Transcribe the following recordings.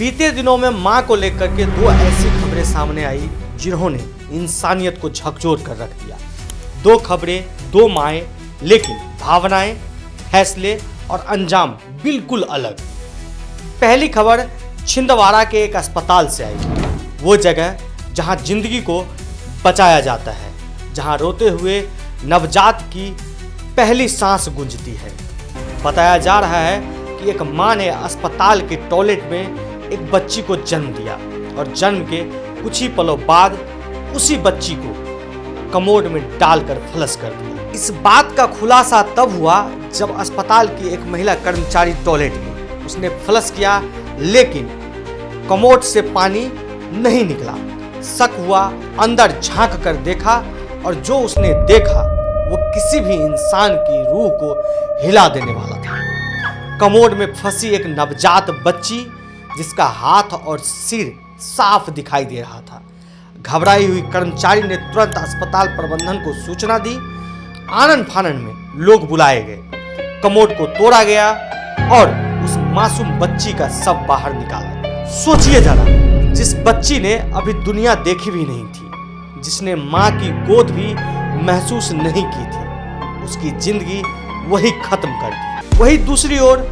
बीते दिनों में मां को लेकर के दो ऐसी खबरें सामने आई जिन्होंने इंसानियत को झकझोर कर रख दिया। दो खबरें, दो माएं, लेकिन भावनाएं, फैसले और अंजाम बिल्कुल अलग। पहली खबर छिंदवाड़ा के एक अस्पताल से आई, वो जगह जहां जिंदगी को बचाया जाता है, जहां रोते हुए नवजात की पहली सांस गूंजती है। बताया जा रहा है कि एक मां ने अस्पताल के टॉयलेट में एक बच्ची को जन्म दिया और जन्म के कुछ ही पलों बाद उसी बच्ची को कमोड में डालकर फलस कर दिया। इस बात का खुलासा तब हुआ जब अस्पताल की एक महिला कर्मचारी टॉयलेट में उसने फलस किया, लेकिन कमोड से पानी नहीं निकला। शक हुआ, अंदर झांक कर देखा और जो उसने देखा वो किसी भी इंसान की रूह को हिला देने वाला था। कमोड में फंसी एक नवजात बच्ची जिसका हाथ और सिर साफ दिखाई दे रहा था। घबराई हुई कर्मचारी ने तुरंत अस्पताल प्रबंधन को सूचना दी। आनन फानन में लोग बुलाए गए, कमोड को तोड़ा गया और उस मासूम बच्ची का शव बाहर निकाला। सोचिए जरा, जिस बच्ची ने अभी दुनिया देखी भी नहीं थी, जिसने मां की गोद भी महसूस नहीं की थी, उसकी जिंदगी वही खत्म कर दी। वही दूसरी ओर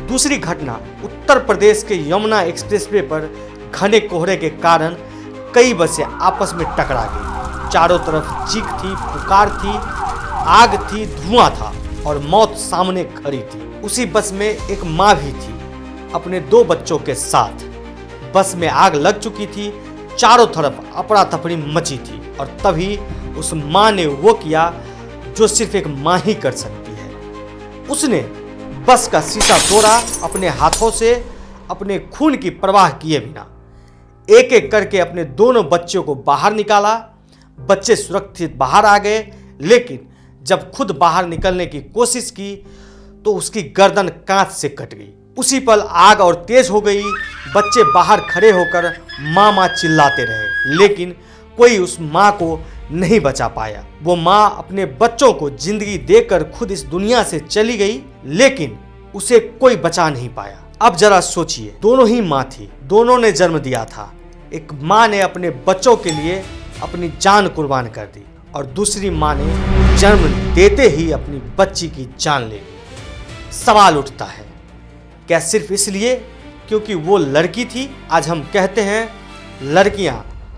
दूसरी घटना उत्तर प्रदेश के यमुना एक्सप्रेसवे पर घने कोहरे के कारण कई बसें आपस में टकरा गई। चारों तरफ चीख थी, पुकार थी, आग थी, धुआं था और मौत सामने खड़ी थी। उसी बस में एक मां भी थी अपने दो बच्चों के साथ। बस में आग लग चुकी थी, चारों तरफ अफरा तफरी मची थी और तभी उस मां ने वो किया जो सिर्फ एक मां ही कर सकती है। उसने बस का शीशा तोड़ा, अपने हाथों से अपने खून की परवाह किए बिना एक एक करके अपने दोनों बच्चों को बाहर निकाला। बच्चे सुरक्षित बाहर आ गए, लेकिन जब खुद बाहर निकलने की कोशिश की तो उसकी गर्दन कांच से कट गई। उसी पल आग और तेज हो गई। बच्चे बाहर खड़े होकर माँ माँ चिल्लाते रहे, लेकिन कोई उस माँ को नहीं बचा पाया। वो माँ अपने बच्चों को जिंदगी देकर खुद इस दुनिया से चली गई, लेकिन उसे कोई बचा नहीं पाया। अब जरा सोचिए, दोनों ही माँ थी, दोनों ने जन्म दिया था। एक माँ ने अपने बच्चों के लिए अपनी जान कुर्बान कर दी और दूसरी माँ ने जन्म देते ही अपनी बच्ची की जान ले ली। सवाल उठता है, क्या सिर्फ इसलिए क्योंकि वो लड़की थी? आज हम कहते हैं लड़कियां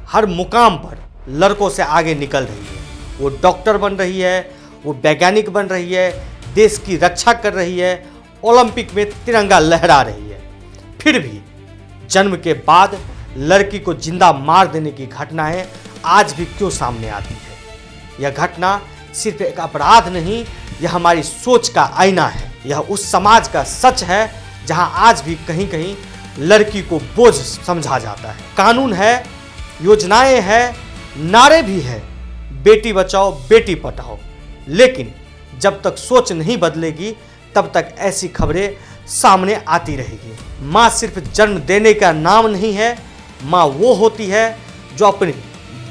हर मुकाम पर लड़कों से आगे निकल रही है। वो डॉक्टर बन रही है, वो वैज्ञानिक बन रही है, देश की रक्षा कर रही है, ओलंपिक में तिरंगा लहरा रही है। फिर भी जन्म के बाद लड़की को जिंदा मार देने की घटनाएं आज भी क्यों सामने आती है? यह घटना सिर्फ एक अपराध नहीं, यह हमारी सोच का आईना है। यह उस समाज का सच है जहां आज भी कहीं कहीं लड़की को बोझ समझा जाता है। कानून है, योजनाएं हैं, नारे भी है, बेटी बचाओ बेटी पढ़ाओ, लेकिन जब तक सोच नहीं बदलेगी तब तक ऐसी खबरें सामने आती रहेगी। माँ सिर्फ जन्म देने का नाम नहीं है, माँ वो होती है जो अपने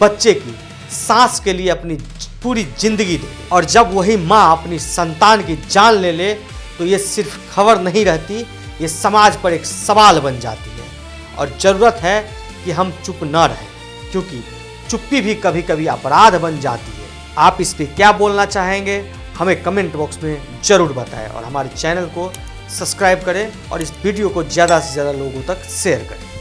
बच्चे की सांस के लिए अपनी पूरी जिंदगी दे। और जब वही माँ अपनी संतान की जान ले ले तो ये सिर्फ खबर नहीं रहती, ये समाज पर एक सवाल बन जाती है। और ज़रूरत है कि हम चुप न रहें, क्योंकि चुप्पी भी कभी कभी अपराध बन जाती है। आप इस पर क्या बोलना चाहेंगे हमें कमेंट बॉक्स में ज़रूर बताएं और हमारे चैनल को सब्सक्राइब करें और इस वीडियो को ज़्यादा से ज़्यादा लोगों तक शेयर करें।